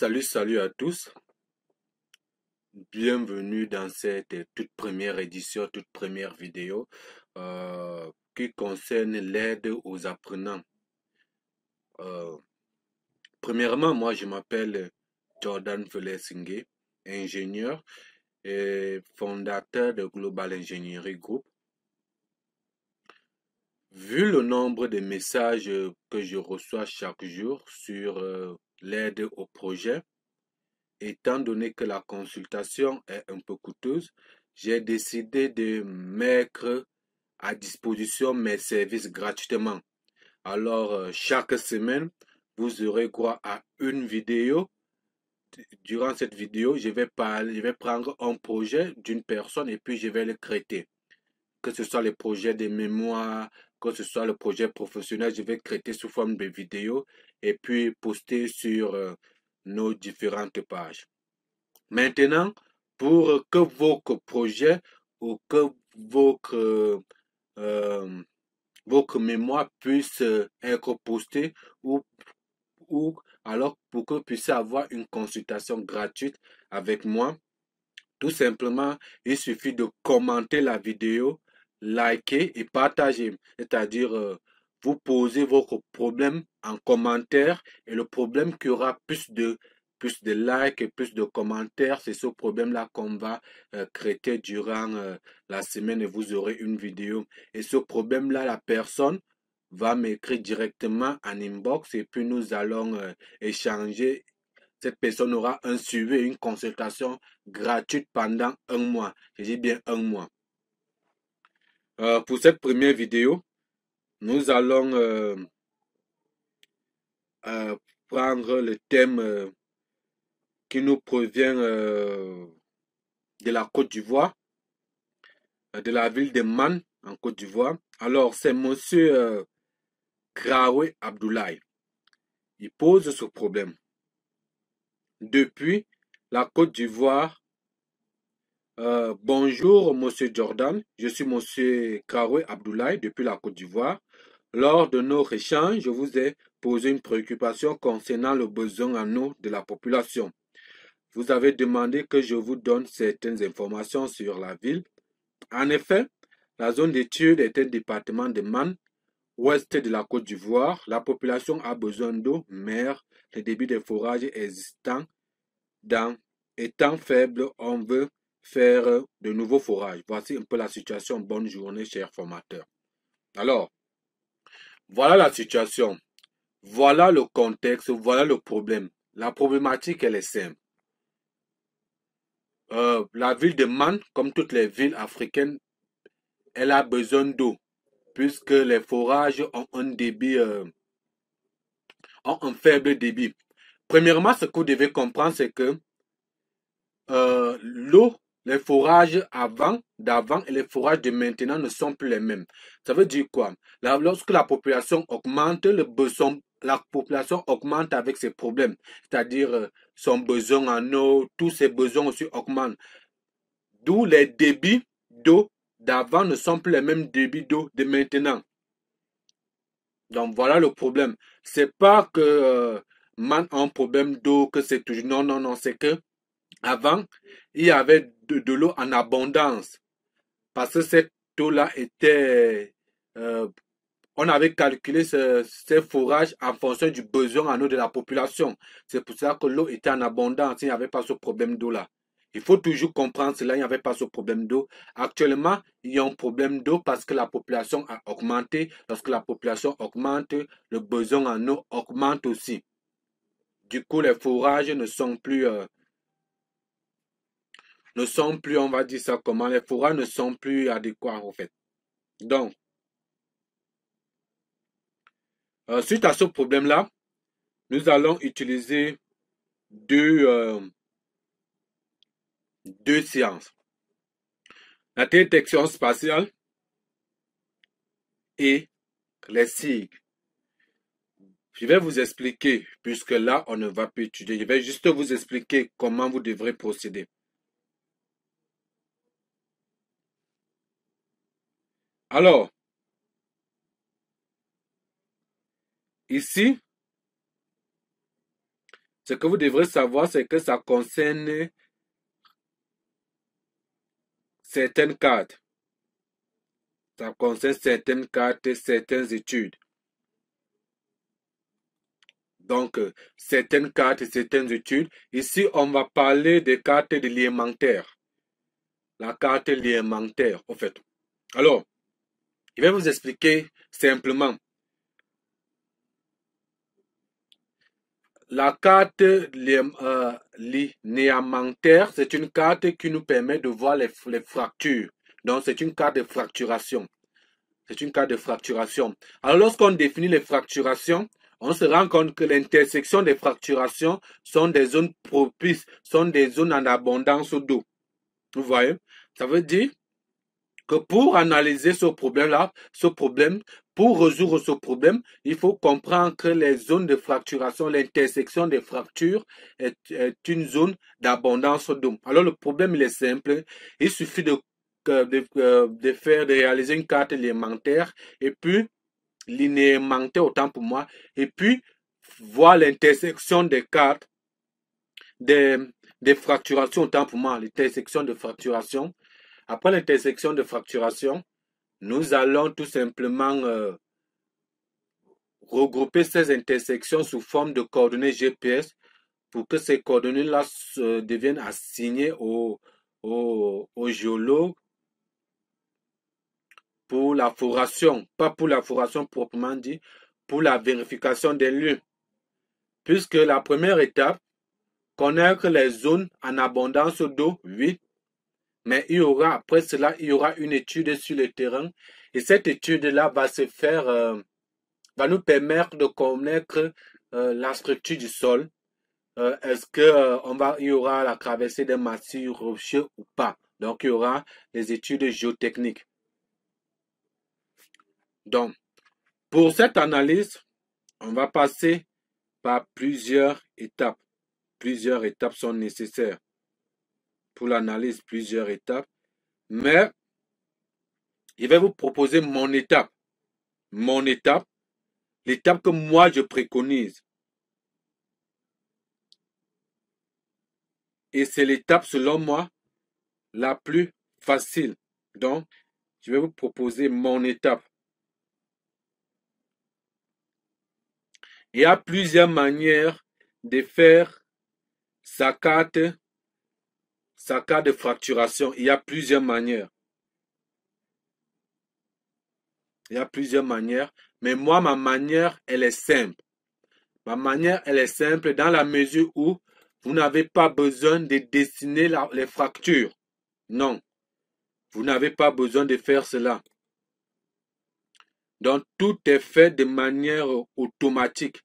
Salut à tous. Bienvenue dans cette toute première édition, toute première vidéo qui concerne l'aide aux apprenants. Premièrement, moi je m'appelle Jordan Felesinghe, ingénieur et fondateur de Global Engineering Group. Vu le nombre de messages que je reçois chaque jour sur l'aide au projet, étant donné que la consultation est un peu coûteuse, j'ai décidé de mettre à disposition mes services gratuitement. Alors, chaque semaine, vous aurez droit à une vidéo. Durant cette vidéo, je vais prendre un projet d'une personne et puis je vais le traiter. Que ce soit le projet de mémoire, que ce soit le projet professionnel, je vais traiter sous forme de vidéo et puis poster sur nos différentes pages. Maintenant, pour que votre projet ou que euh, votre mémoire puisse être postée ou alors pour que vous puissiez avoir une consultation gratuite avec moi, tout simplement, il suffit de commenter la vidéo, liker et partager. C'est-à-dire, vous posez votre problème en commentaire et le problème qui aura plus de likes et plus de commentaires, c'est ce problème-là qu'on va traiter durant la semaine et vous aurez une vidéo. Et ce problème-là, la personne va m'écrire directement en inbox et puis nous allons échanger. Cette personne aura un suivi et une consultation gratuite pendant un mois. Je dis bien un mois. Pour cette première vidéo, nous allons prendre le thème qui nous provient de la Côte d'Ivoire, de la ville de Man en Côte d'Ivoire. Alors, c'est monsieur Kraoui Abdoulaye. Il pose ce problème. Depuis la Côte d'Ivoire, bonjour, monsieur Jordan. Je suis monsieur Kraoui Abdoulaye depuis la Côte d'Ivoire. Lors de nos échanges, je vous ai posé une préoccupation concernant le besoin en eau de la population. Vous avez demandé que je vous donne certaines informations sur la ville. En effet, la zone d'étude est un département de Man, ouest de la Côte d'Ivoire. La population a besoin d'eau, mais le débit des forages existants étant faible, on veut faire de nouveaux forages. Voici un peu la situation. Bonne journée, chers formateurs. Alors, voilà la situation. Voilà le contexte, voilà le problème. La problématique, elle est simple. La ville de Man, comme toutes les villes africaines, elle a besoin d'eau, puisque les forages ont ont un faible débit. Premièrement, ce que vous devez comprendre, c'est que l'eau, les forages d'avant et les forages de maintenant ne sont plus les mêmes. Ça veut dire quoi? Lorsque la population augmente, la population augmente avec ses problèmes, c'est-à-dire son besoin en eau, tous ses besoins aussi augmentent. D'où les débits d'eau d'avant ne sont plus les mêmes débits d'eau de maintenant. Donc voilà le problème. C'est pas que Man a un problème d'eau, que c'est toujours. Non, non, non, c'est que avant, il y avait de l'eau en abondance. Parce que cette eau-là était... on avait calculé ces forages en fonction du besoin en eau de la population. C'est pour ça que l'eau était en abondance. Il n'y avait pas ce problème d'eau-là. Il faut toujours comprendre cela. Il n'y avait pas ce problème d'eau. Actuellement, il y a un problème d'eau parce que la population a augmenté. Lorsque la population augmente, le besoin en eau augmente aussi. Du coup, les forages ne sont plus, on va dire ça comment, les forages ne sont plus adéquats en fait. Donc, suite à ce problème-là, nous allons utiliser deux séances. La détection spatiale et les sigles. Je vais vous expliquer, puisque là, on ne va pas étudier. Je vais juste vous expliquer comment vous devrez procéder. Alors, ici, Ce que vous devrez savoir, c'est que ça concerne certaines cartes. Ça concerne certaines cartes et certaines études. Donc, certaines cartes et certaines études. Ici, on va parler des cartes de l'élémentaire. La carte élémentaire, en fait. Alors, je vais vous expliquer simplement. La carte linéamentaire, c'est une carte qui nous permet de voir les fractures. Donc, c'est une carte de fracturation. C'est une carte de fracturation. Alors, lorsqu'on définit les fracturations, on se rend compte que l'intersection des fracturations sont des zones propices, sont des zones en abondance d'eau. Vous voyez? Ça veut dire que pour analyser ce problème-là, pour résoudre ce problème, il faut comprendre que les zones de fracturation, l'intersection des fractures est une zone d'abondance d'eau. Alors le problème, il est simple. Il suffit de réaliser une carte élémentaire et puis linéamentaire autant pour moi, et puis voir l'intersection des cartes, des fracturations autant pour moi, l'intersection de fracturation. Après l'intersection de fracturation, nous allons tout simplement regrouper ces intersections sous forme de coordonnées GPS pour que ces coordonnées-là deviennent assignées aux géologues pour la foration, pas pour la foration proprement dit, pour la vérification des lieux. Puisque la première étape, connaître les zones en abondance d'eau, oui, mais il y aura, après cela, il y aura une étude sur le terrain. Et cette étude-là va se faire, va nous permettre de connaître la structure du sol. Est-ce que il y aura la traversée des massifs rocheux ou pas? Donc, il y aura les études géotechniques. Donc, pour cette analyse, on va passer par plusieurs étapes. Plusieurs étapes sont nécessaires. Pour l'analyse, plusieurs étapes. Mais je vais vous proposer mon étape. Mon étape, l'étape que moi je préconise. Et c'est l'étape, selon moi, la plus facile. Donc, je vais vous proposer mon étape. Il y a plusieurs manières de faire sa carte de fracturation. Il y a plusieurs manières. Il y a plusieurs manières. Mais moi, ma manière, elle est simple. Ma manière, elle est simple dans la mesure où vous n'avez pas besoin de dessiner les fractures. Non. Vous n'avez pas besoin de faire cela. Donc, tout est fait de manière automatique.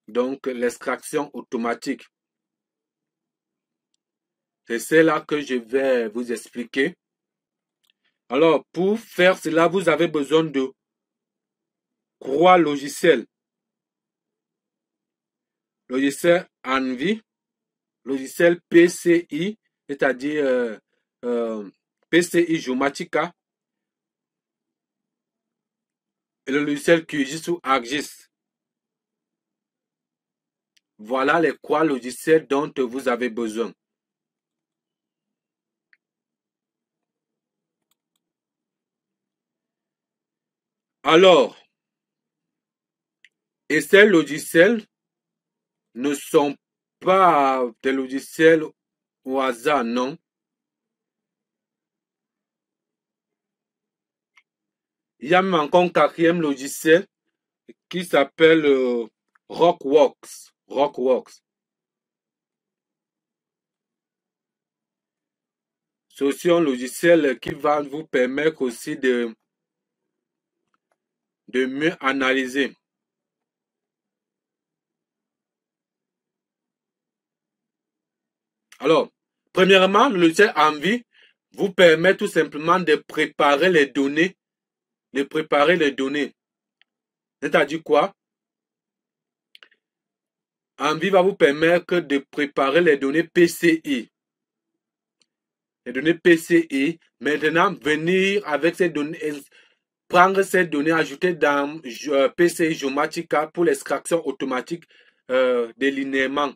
Donc, l'extraction automatique. C'est cela que je vais vous expliquer. Alors, pour faire cela, vous avez besoin de trois logiciels. Logiciel Envy, logiciel PCI, c'est-à-dire PCI Geomatica, et le logiciel QGIS ou ArcGIS. Voilà les trois logiciels dont vous avez besoin. Alors, et ces logiciels ne sont pas des logiciels au hasard, non. Il y a même encore un quatrième logiciel qui s'appelle Rockworks. Rockworks. C'est aussi un logiciel qui va vous permettre aussi de mieux analyser. Alors, premièrement, le logiciel Envy vous permet tout simplement de préparer les données. C'est-à-dire quoi? Envy va vous permettre de préparer les données PCI. Les données PCI, maintenant venir avec ces données, prendre ces données, ajouter dans PCI Geomatica pour l'extraction automatique des linéaments.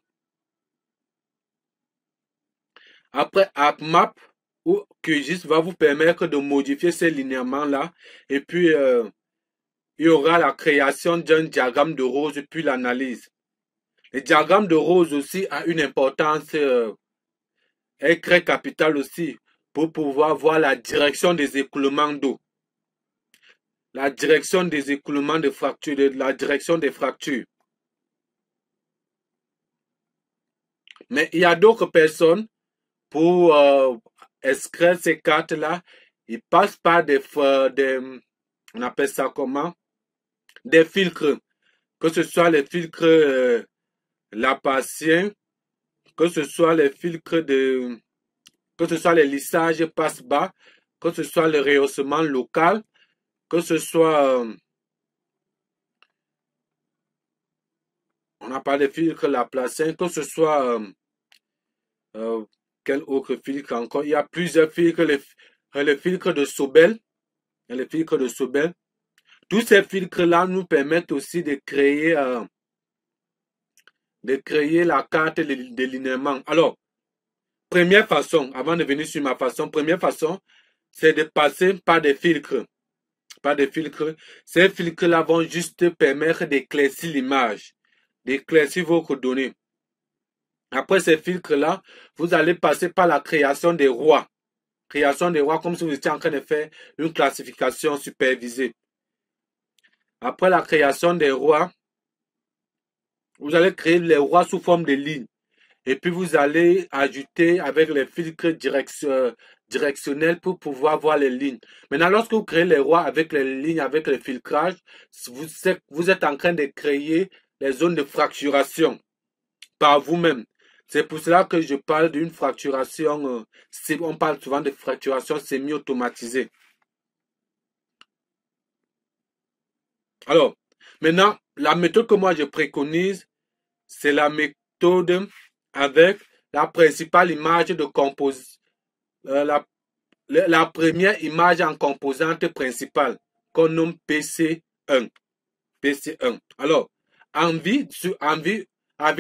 Après, AppMap ou QGIS va vous permettre de modifier ces linéaments-là. Et puis, il y aura la création d'un diagramme de rose, puis l'analyse. Le diagramme de rose aussi a une importance est très capitale aussi pour pouvoir voir la direction des écoulements d'eau. La direction des écoulements de fractures, la direction des fractures. Mais il y a d'autres personnes pour inscrire ces cartes-là. Ils passent par on appelle ça comment? Des filtres. Que ce soit les filtres Laplaciens, que ce soit les filtres que ce soit les lissages passe-bas, que ce soit le rehaussement local, que ce soit, on n'a pas de filtre Laplacien, que ce soit, quel autre filtre encore? Il y a plusieurs filtres, le filtre de Sobel, le filtre de Sobel. Tous ces filtres-là nous permettent aussi de créer la carte de linéament. Alors, première façon, avant de venir sur ma façon, première façon, c'est de passer par des filtres. Par des filtres. Ces filtres-là vont juste permettre d'éclaircir l'image, d'éclaircir vos coordonnées. Après ces filtres-là, vous allez passer par la création des rois. Création des rois comme si vous étiez en train de faire une classification supervisée. Après la création des rois, vous allez créer les rois sous forme de lignes. Et puis vous allez ajouter avec les filtres directionnels pour pouvoir voir les lignes. Maintenant, lorsque vous créez les rois avec les lignes, avec le filtrage, vous êtes en train de créer les zones de fracturation par vous-même. C'est pour cela que je parle d'une fracturation, on parle souvent de fracturation semi-automatisée. Alors, maintenant, la méthode que moi je préconise, c'est la méthode avec la principale image de composition, la première image en composante principale qu'on nomme PC1. PC1. Alors, envie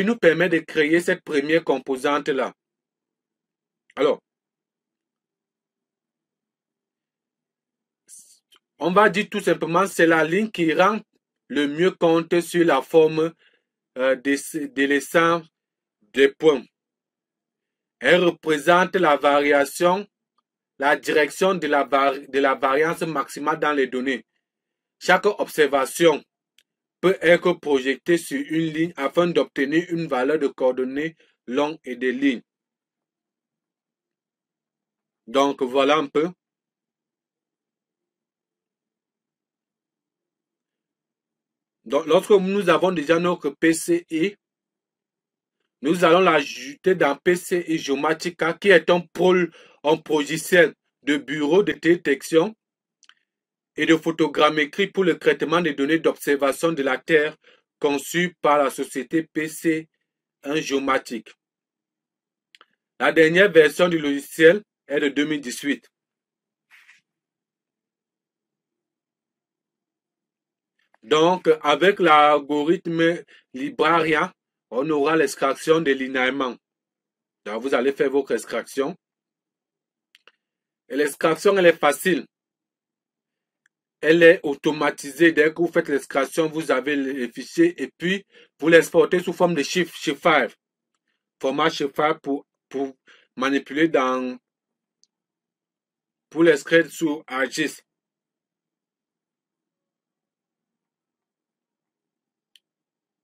nous permet de créer cette première composante-là. Alors, on va dire tout simplement, c'est la ligne qui rend le mieux compte sur la forme délaissant des points. Elle représente la variation, la direction de la variance maximale dans les données. Chaque observation peut être projetée sur une ligne afin d'obtenir une valeur de coordonnées longues et des lignes. Donc voilà un peu. Donc lorsque nous avons déjà notre PCI, nous allons l'ajouter dans PCI Geomatica qui est un logiciel de bureau de détection et de photogrammétrie pour le traitement des données d'observation de la Terre conçu par la société PC1 Geomatic. La dernière version du logiciel est de 2018. Donc, avec l'algorithme Libraria, on aura l'extraction des linéaments. Donc, vous allez faire votre extraction. Et l'extraction, elle est facile. Elle est automatisée. Dès que vous faites l'extraction, vous avez les fichiers et puis vous l'exportez sous forme de shapefile. Format shapefile pour manipuler pour l'extraire sur ArcGIS.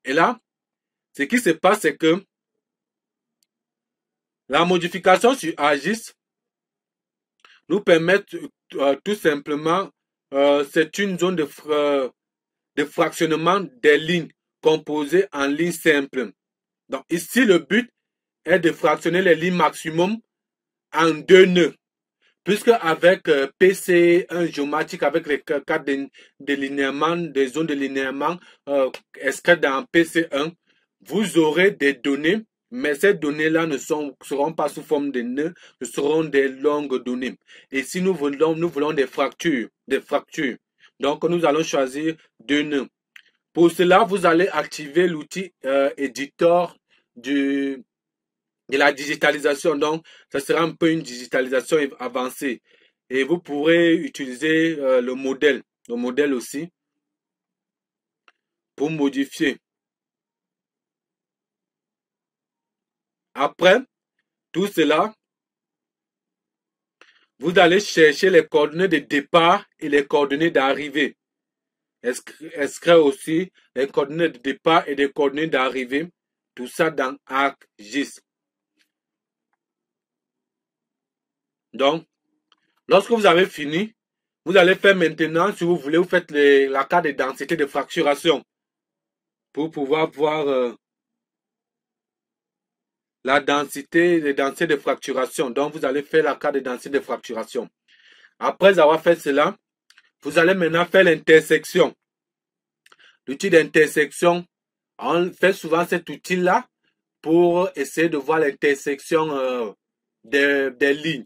Et là, ce qui se passe, c'est que la modification sur ArcGIS nous permet tout simplement, c'est une zone de fractionnement des lignes composées en lignes simples. Donc ici, le but est de fractionner les lignes maximum en 2 nœuds. Puisque avec PC1 Geomatic, avec les cartes de linéament, des zones de linéament extraites dans PC1, vous aurez des données, mais ces données-là ne seront pas sous forme de nœuds, ce seront des longues données. Et si nous voulons des fractures. Donc nous allons choisir 2 nœuds. Pour cela, vous allez activer l'outil éditeur du de la digitalisation. Donc, ça sera un peu une digitalisation avancée. Et vous pourrez utiliser le modèle aussi, pour modifier. Après tout cela, vous allez chercher les coordonnées de départ et les coordonnées d'arrivée. Inscrire aussi les coordonnées de départ et les coordonnées d'arrivée. Tout ça dans ArcGIS. Donc, lorsque vous avez fini, vous allez faire maintenant, si vous voulez, vous faites la carte de densité de fracturation pour pouvoir voir la densité, les densités de fracturation. Donc, vous allez faire la carte de densité de fracturation. Après avoir fait cela, vous allez maintenant faire l'intersection. L'outil d'intersection, on fait souvent cet outil-là pour essayer de voir l'intersection des lignes.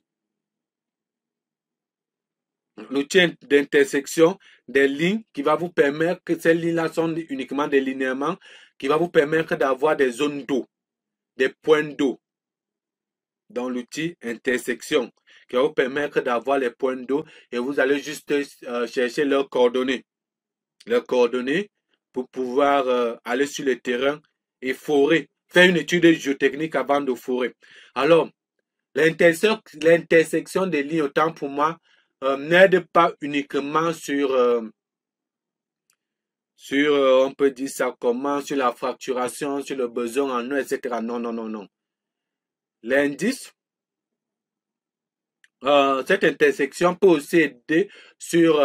L'outil d'intersection des lignes qui va vous permettre que ces lignes-là sont uniquement des linéaments, qui va vous permettre d'avoir des zones d'eau, des points d'eau. Dans l'outil intersection, qui va vous permettre d'avoir les points d'eau et vous allez juste chercher leurs coordonnées. Leurs coordonnées pour pouvoir aller sur le terrain et forer, faire une étude géotechnique avant de forer. Alors, l'intersection des lignes, autant pour moi, n'aide pas uniquement sur, on peut dire ça comment, sur la fracturation, sur le besoin en eau, etc. Non, non, non, non. L'indice, cette intersection peut aussi aider sur,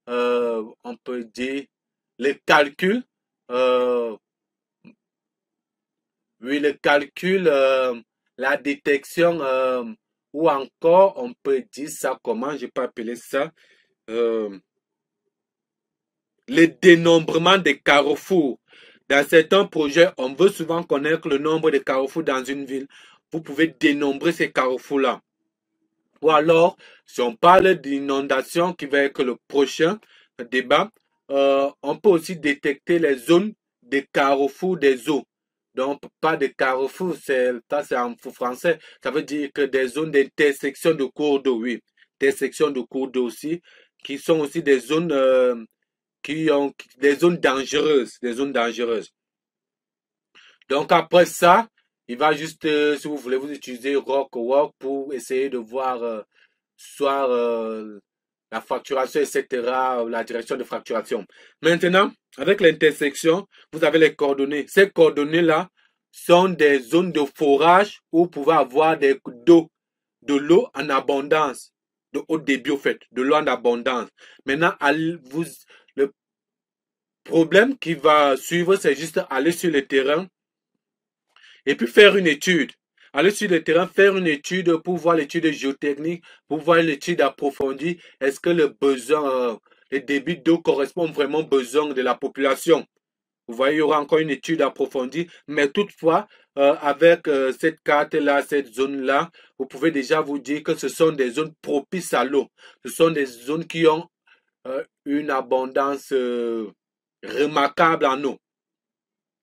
on peut dire, les calculs, oui, le calcul, la détection, ou encore, on peut dire ça, comment, je peux appeler ça, le dénombrement des carrefours. Dans certains projets, on veut souvent connaître le nombre de carrefours dans une ville. Vous pouvez dénombrer ces carrefours-là. Ou alors, si on parle d'inondation qui va être le prochain débat, on peut aussi détecter les zones de carrefour des eaux. Donc, pas de carrefour, ça c'est en français. Ça veut dire que des zones d'intersection de cours d'eau, oui. Intersection de cours d'eau aussi, qui sont aussi des zones qui ont des zones dangereuses, des zones dangereuses. Donc après ça, il va juste, si vous voulez, vous utiliser Rockwork pour essayer de voir soit la fracturation, etc., la direction de fracturation. Maintenant, avec l'intersection, vous avez les coordonnées. Ces coordonnées-là sont des zones de forage où vous pouvez avoir de l'eau en abondance, de haut débit au fait, de l'eau en abondance. Maintenant, le problème qui va suivre, c'est juste aller sur le terrain et puis faire une étude. Aller sur le terrain, faire une étude pour voir l'étude géotechnique, pour voir l'étude approfondie. Est-ce que le besoin, les débits d'eau correspondent vraiment aux besoins de la population? Vous voyez, il y aura encore une étude approfondie, mais toutefois, avec cette carte-là, cette zone-là, vous pouvez déjà vous dire que ce sont des zones propices à l'eau. Ce sont des zones qui ont une abondance remarquable en eau.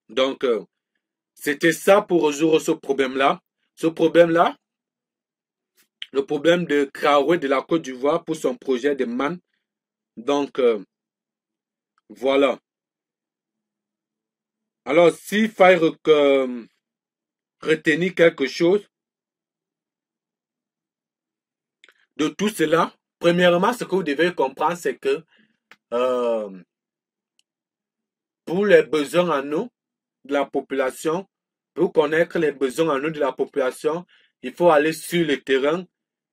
Donc, c'était ça pour résoudre ce problème-là. Ce problème-là, le problème de Traoré de la Côte d'Ivoire pour son projet de MAN. Donc, voilà. Alors, s'il faut retenir quelque chose de tout cela, premièrement, ce que vous devez comprendre, c'est que pour les besoins en eau de la population, pour connaître les besoins en eau de la population, il faut aller sur le terrain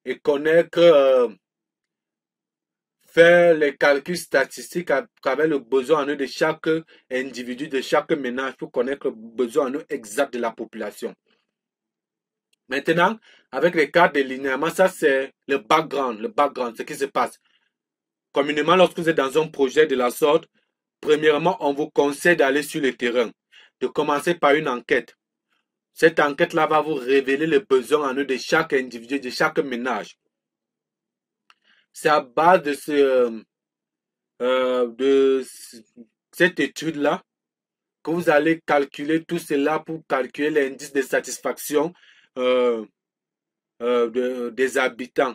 et connaître, faire les calculs statistiques avec le besoin en eau de chaque individu, de chaque ménage, pour connaître le besoin en eau exact de la population. Maintenant, avec les cartes de linéament, ça c'est le background, ce qui se passe. Communément, lorsque vous êtes dans un projet de la sorte, premièrement, on vous conseille d'aller sur le terrain, de commencer par une enquête. Cette enquête-là va vous révéler les besoins en eau de chaque individu, de chaque ménage. C'est à base de cette étude-là que vous allez calculer tout cela pour calculer l'indice de satisfaction des habitants,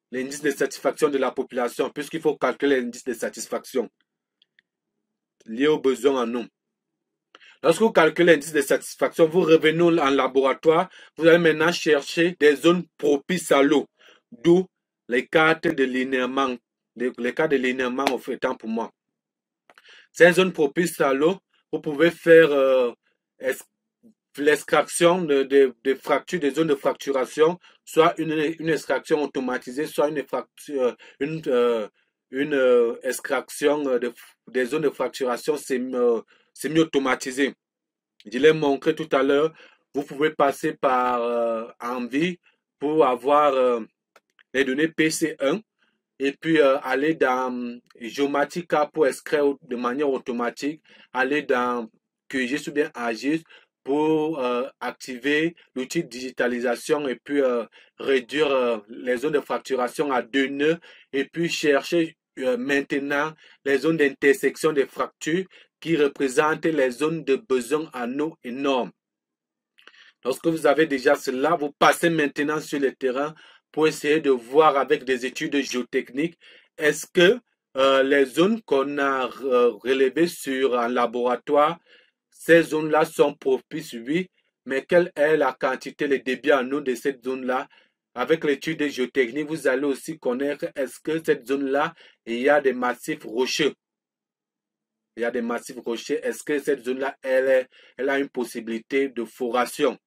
l'indice de satisfaction de la population, puisqu'il faut calculer l'indice de satisfaction lié aux besoins en eau. Lorsque vous calculez l'indice de satisfaction, vous revenez en laboratoire, vous allez maintenant chercher des zones propices à l'eau, d'où les cartes de linéament, les cartes de linéament étant pour moi. Ces zones propices à l'eau, vous pouvez faire l'extraction de fractures, des zones de fracturation, soit une extraction automatisée, soit une extraction des zones de fracturation semi-automatisées. Je l'ai montré tout à l'heure. Vous pouvez passer par Envie pour avoir les données PC1 et puis aller dans Geomatica pour extraire de manière automatique, aller dans QGIS ou bien AGIS pour activer l'outil de digitalisation et puis réduire les zones de fracturation à 2 nœuds et puis chercher maintenant les zones d'intersection des fractures qui représentent les zones de besoin en eau énormes. Lorsque vous avez déjà cela, vous passez maintenant sur le terrain pour essayer de voir avec des études géotechniques, est-ce que les zones qu'on a relevées en laboratoire, ces zones-là sont propices, oui, mais quelle est la quantité, le débit en eau de cette zone-là? Avec l'étude géotechnique, vous allez aussi connaître, est-ce que cette zone-là, il y a des massifs rocheux? Il y a des massifs rocheux. Est-ce que cette zone-là, elle a une possibilité de foration?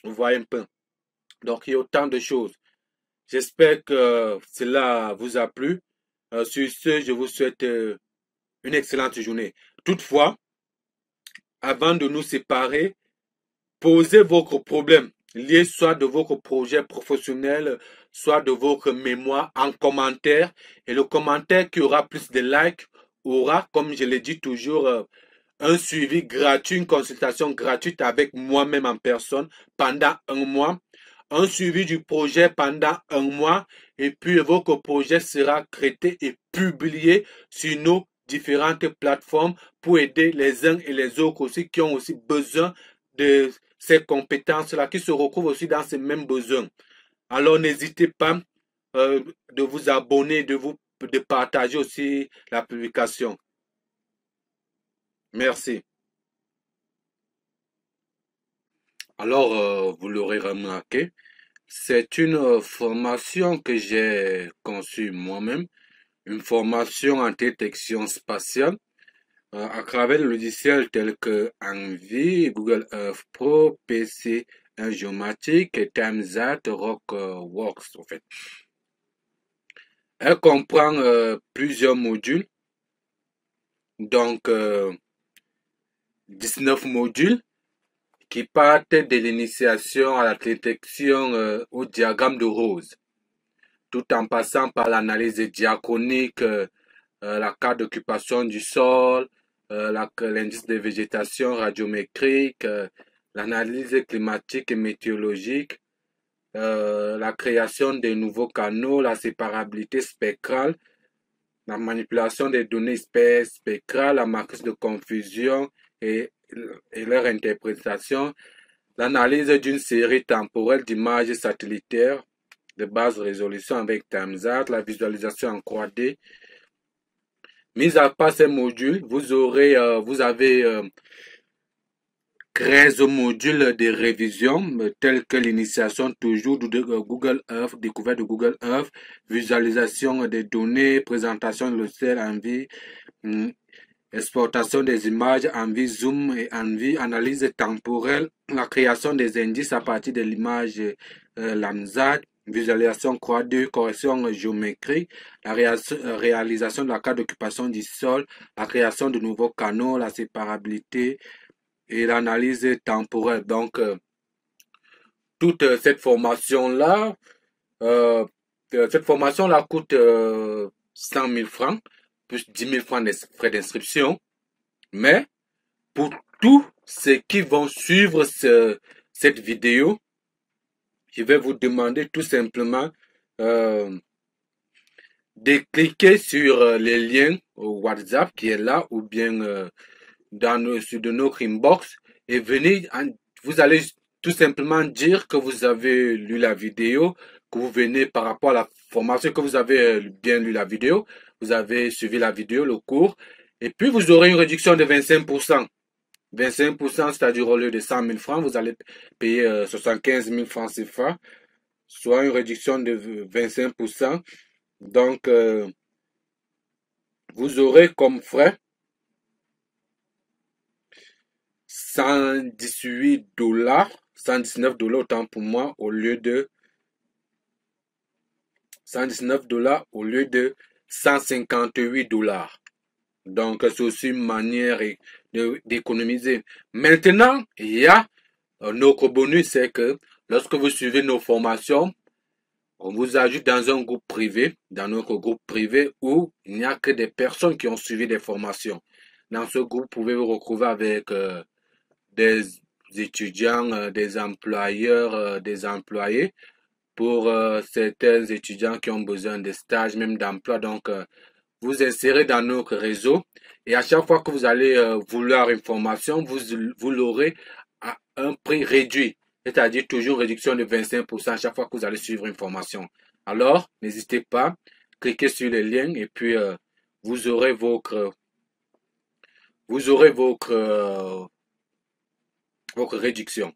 Vous voyez un peu. Donc, il y a autant de choses. J'espère que cela vous a plu. Sur ce, je vous souhaite une excellente journée. Toutefois, avant de nous séparer, posez votre problème lié soit de votre projet professionnel, soit de votre mémoire en commentaire. Et le commentaire qui aura plus de likes aura, comme je l'ai dit toujours, un suivi gratuit, une consultation gratuite avec moi-même en personne pendant 1 mois, un suivi du projet pendant 1 mois, et puis votre projet sera traité et publié sur nos différentes plateformes pour aider les uns et les autres aussi qui ont aussi besoin de ces compétences-là, qui se retrouvent aussi dans ces mêmes besoins. Alors n'hésitez pas de vous abonner, de partager aussi la publication. Merci. Alors, vous l'aurez remarqué, c'est une formation que j'ai conçue moi-même, une formation en détection spatiale à travers le logiciel tel que Envy, Google Earth Pro, PC Geomatic et TimeSat Rockworks en fait. Elle comprend plusieurs modules, donc 19 modules qui partent de l'initiation à la détection au diagramme de Rose, tout en passant par l'analyse diachronique, la carte d'occupation du sol, l'indice de végétation radiométrique, l'analyse climatique et météorologique, la création des nouveaux canaux, la séparabilité spectrale, la manipulation des données spectrales, la matrice de confusion et leur interprétation, l'analyse d'une série temporelle d'images satellitaires de basse résolution avec TimeSat, la visualisation en 3D. Mis à part ces modules, vous avez 13 modules de révision tels que l'initiation toujours de Google Earth, découverte de Google Earth, visualisation des données, présentation de logiciel Envy, exportation des images Envy Zoom et Envy, analyse temporelle, la création des indices à partir de l'image Landsat, visualisation 3D, correction géométrique, la réalisation de la carte d'occupation du sol, la création de nouveaux canaux, la séparabilité et l'analyse temporelle. Donc, toute cette formation-là, coûte 100 000 francs, plus 10 000 francs de frais d'inscription. Mais, pour tous ceux qui vont suivre cette vidéo, je vais vous demander tout simplement de cliquer sur les liens au WhatsApp qui est là ou bien de notre inbox et venez, vous allez tout simplement dire que vous avez lu la vidéo, que vous venez par rapport à la formation, que vous avez bien lu la vidéo, vous avez suivi la vidéo, le cours, et puis vous aurez une réduction de 25%. 25%, c'est-à-dire au lieu de 100 000 francs, vous allez payer 75 000 francs CFA, soit une réduction de 25%. Donc, vous aurez comme frais 118 dollars, 119 dollars autant pour moi, au lieu de 119 dollars au lieu de 158 dollars. Donc, c'est aussi une manière d'économiser. Maintenant, il y a un autre bonus, c'est que lorsque vous suivez nos formations, on vous ajoute dans un groupe privé, dans notre groupe privé où il n'y a que des personnes qui ont suivi des formations. Dans ce groupe, vous pouvez vous retrouver avec des étudiants, des employeurs, des employés pour certains étudiants qui ont besoin de stages, même d'emploi. Donc, vous insérez dans notre réseau et à chaque fois que vous allez vouloir une formation, vous l'aurez à un prix réduit, c'est-à-dire toujours réduction de 25% à chaque fois que vous allez suivre une formation. Alors, n'hésitez pas, cliquez sur les liens et puis vous aurez votre réduction.